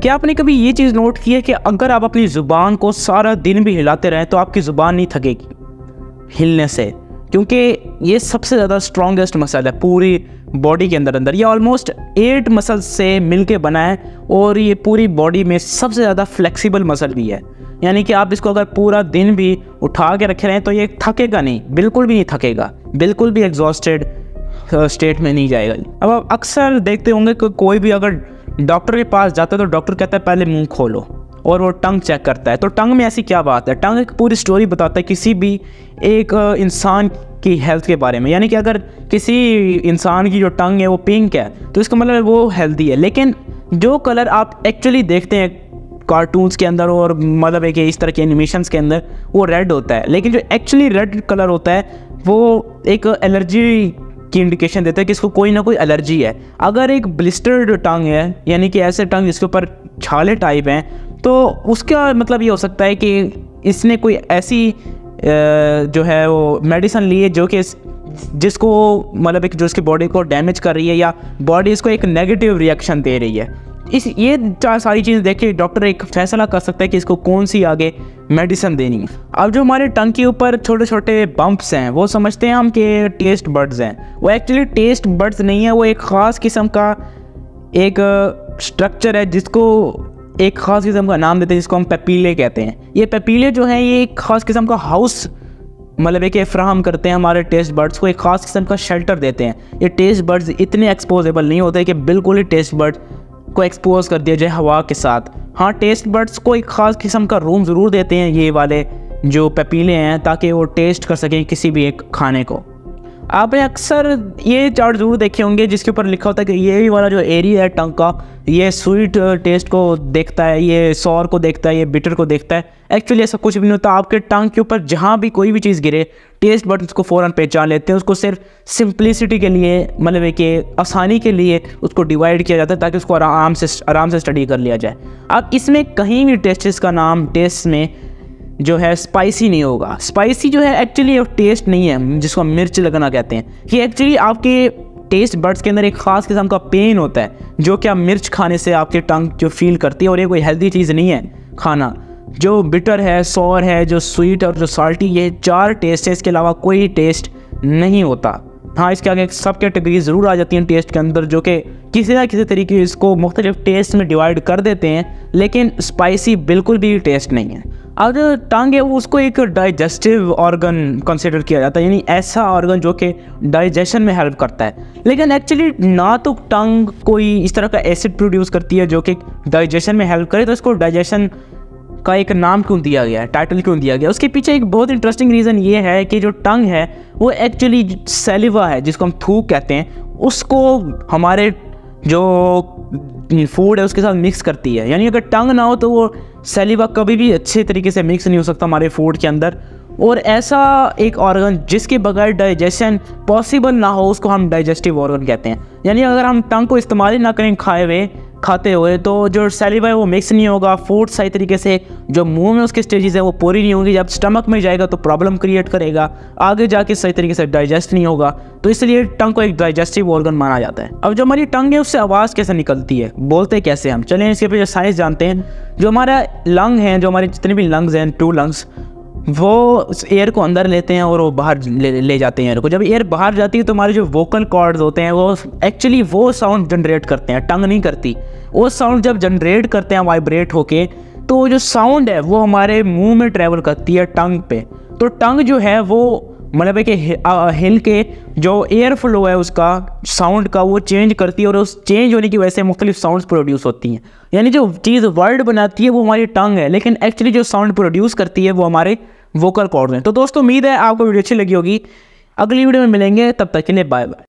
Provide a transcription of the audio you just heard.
क्या आपने कभी ये चीज़ नोट की है कि अगर आप अपनी ज़ुबान को सारा दिन भी हिलाते रहें तो आपकी ज़ुबान नहीं थकेगी हिलने से, क्योंकि ये सबसे ज़्यादा स्ट्रॉन्गेस्ट मसल है पूरी बॉडी के अंदर। ये ऑलमोस्ट 8 मसल से मिलके बना है और ये पूरी बॉडी में सबसे ज़्यादा फ्लेक्सिबल मसल भी है। यानी कि आप इसको अगर पूरा दिन भी उठा के रखे रहें तो ये थकेगा नहीं, बिल्कुल भी नहीं थकेगा, बिल्कुल भी एग्जॉस्टेड स्टेट में नहीं जाएगा। अब आप अक्सर देखते होंगे कि कोई भी अगर डॉक्टर के पास जाता है तो डॉक्टर कहता है पहले मुंह खोलो और वो टंग चेक करता है। तो टंग में ऐसी क्या बात है? टंग एक पूरी स्टोरी बताता है किसी भी एक इंसान की हेल्थ के बारे में। यानी कि अगर किसी इंसान की जो टंग है वो पिंक है तो इसका मतलब वो हेल्दी है, लेकिन जो कलर आप एक्चुअली देखते हैं कार्टून्स के अंदर और मतलब एक इस तरह के एनिमेशंस के अंदर वो रेड होता है, लेकिन जो एक्चुअली रेड कलर होता है वो एक एलर्जी की इंडिकेशन देता है कि इसको कोई ना कोई एलर्जी है। अगर एक ब्लिस्टर्ड टंग है, यानी कि ऐसे टंग जिसके ऊपर छाले टाइप हैं, तो उसका मतलब ये हो सकता है कि इसने कोई ऐसी जो है वो मेडिसिन ली है जो कि जिसको मतलब एक जो उसकी बॉडी को डैमेज कर रही है या बॉडी इसको एक नेगेटिव रिएक्शन दे रही है। ये सारी चीज़ें देख के डॉक्टर एक फैसला कर सकता है कि इसको कौन सी आगे मेडिसिन देनी है। अब जो हमारे टंग के ऊपर छोटे छोटे बम्प्स हैं वो समझते हैं हम कि टेस्ट बड्स हैं, वो एक्चुअली टेस्ट बड्स नहीं है, वो एक ख़ास किस्म का एक स्ट्रक्चर है जिसको एक ख़ास किस्म का नाम देते हैं जिसको हम पेपीले कहते हैं। ये पेपीले जो हैं ये एक ख़ास किस्म का हाउस मतलब एक फ्राहम करते हैं हमारे टेस्ट बर्ड्स को, एक ख़ास किस्म का शेल्टर देते हैं। ये टेस्ट बर्ड्स इतने एक्सपोजेबल नहीं होते कि बिल्कुल ही टेस्ट बर्ड को एक्सपोज कर दिया जाए हवा के साथ। हाँ, टेस्ट बर्ड्स को एक ख़ास किस्म का रूम ज़रूर देते हैं ये वाले जो पेपीले हैं, ताकि वो टेस्ट कर सकें किसी भी एक खाने को। आपने अक्सर ये चार्ट ज़रूर देखे होंगे जिसके ऊपर लिखा होता है कि ये वाला जो एरिया है टंग का, ये स्वीट टेस्ट को देखता है, ये सॉर को देखता है, ये बिटर को देखता है। एक्चुअली ऐसा कुछ भी नहीं होता। आपके टंग के ऊपर जहाँ भी कोई भी चीज़ गिरे टेस्ट बड्स उसको फ़ौरन पहचान लेते हैं। उसको सिर्फ सिंप्लिसिटी के लिए मतलब है कि आसानी के लिए उसको डिवाइड किया जाता है ताकि उसको आराम से स्टडी कर लिया जाए। अब इसमें कहीं भी टेस्ट का नाम टेस्ट में जो है स्पाइसी नहीं होगा। स्पाइसी जो है एक्चुअली टेस्ट नहीं है जिसको हम मिर्च लगना कहते हैं। ये एक्चुअली आपके टेस्ट बड्स के अंदर एक ख़ास किस्म का पेन होता है जो कि आप मिर्च खाने से आपके टंग जो फील करती है, और ये कोई हेल्दी चीज़ नहीं है खाना। जो बिटर है, सॉर है, जो स्वीट और जो साल्टी, ये 4 टेस्ट है, इसके अलावा कोई टेस्ट नहीं होता। हाँ, इसके आगे सब कैटेगरी ज़रूर आ जाती हैं टेस्ट के अंदर जो कि किसी ना किसी तरीके इसको मुख्तलिफ टेस्ट में डिवाइड कर देते हैं, लेकिन स्पाइसी बिल्कुल भी टेस्ट नहीं है। अब जो टंग है वो उसको एक डाइजेस्टिव ऑर्गन कंसिडर किया जाता है, यानी ऐसा ऑर्गन जो कि डाइजेशन में हेल्प करता है। लेकिन एक्चुअली ना तो टंग कोई इस तरह का एसिड प्रोड्यूस करती है जो कि डाइजेशन में हेल्प करे, तो इसको डाइजेशन का एक नाम क्यों दिया गया है, टाइटल क्यों दिया गया? उसके पीछे एक बहुत इंटरेस्टिंग रीज़न ये है कि जो टंग है वो एक्चुअली सैलिवा है जिसको हम थूक कहते हैं, उसको हमारे जो फूड है उसके साथ मिक्स करती है। यानी अगर टंग ना हो तो वो सैलिवा कभी भी अच्छे तरीके से मिक्स नहीं हो सकता हमारे फूड के अंदर। और ऐसा एक ऑर्गन जिसके बगैर डाइजेशन पॉसिबल ना हो उसको हम डाइजेस्टिव ऑर्गन कहते हैं। यानी अगर हम टंग को इस्तेमाल ही ना करें खाते हुए तो जो सैलिवा है वो मिक्स नहीं होगा, फूड सही तरीके से जो मुंह में उसके स्टेजेस है वो पूरी नहीं होंगी। जब स्टमक में जाएगा तो प्रॉब्लम क्रिएट करेगा, आगे जाके सही तरीके से डाइजेस्ट नहीं होगा। तो इसलिए टंग को एक डाइजेस्टिव ऑर्गन माना जाता है। अब जो हमारी टंग है उससे आवाज़ कैसे निकलती है, बोलते कैसे हम, चलें इसके पीछे साइंस जानते हैं। जो हमारा लंग है, जो हमारे जितने भी लंग्स हैं 2 लंग्स, वो एयर को अंदर लेते हैं और वो बाहर ले जाते हैं एयर को। जब एयर बाहर जाती है तो हमारे जो वोकल कॉर्ड्स होते हैं वो एक्चुअली वो साउंड जनरेट करते हैं, टंग नहीं करती। वो साउंड जब जनरेट करते हैं वाइब्रेट होके, तो जो साउंड है वो हमारे मुंह में ट्रैवल करती है टंग पे। तो टंग जो है वो मतलब है कि हिल के जो एयर फ्लो है उसका साउंड का वो चेंज करती है, और उस चेंज होने की वजह से मुख्तलिफ साउंड्स प्रोड्यूस होती हैं। यानी जो चीज़ वर्ड बनाती है वो हमारी टंग है, लेकिन एक्चुअली जो साउंड प्रोड्यूस करती है वो हमारे वोकल कॉर्ड्स हैं। तो दोस्तों उम्मीद है आपको वीडियो अच्छी लगी होगी। अगली वीडियो में मिलेंगे, तब तक के लिए बाय बाय।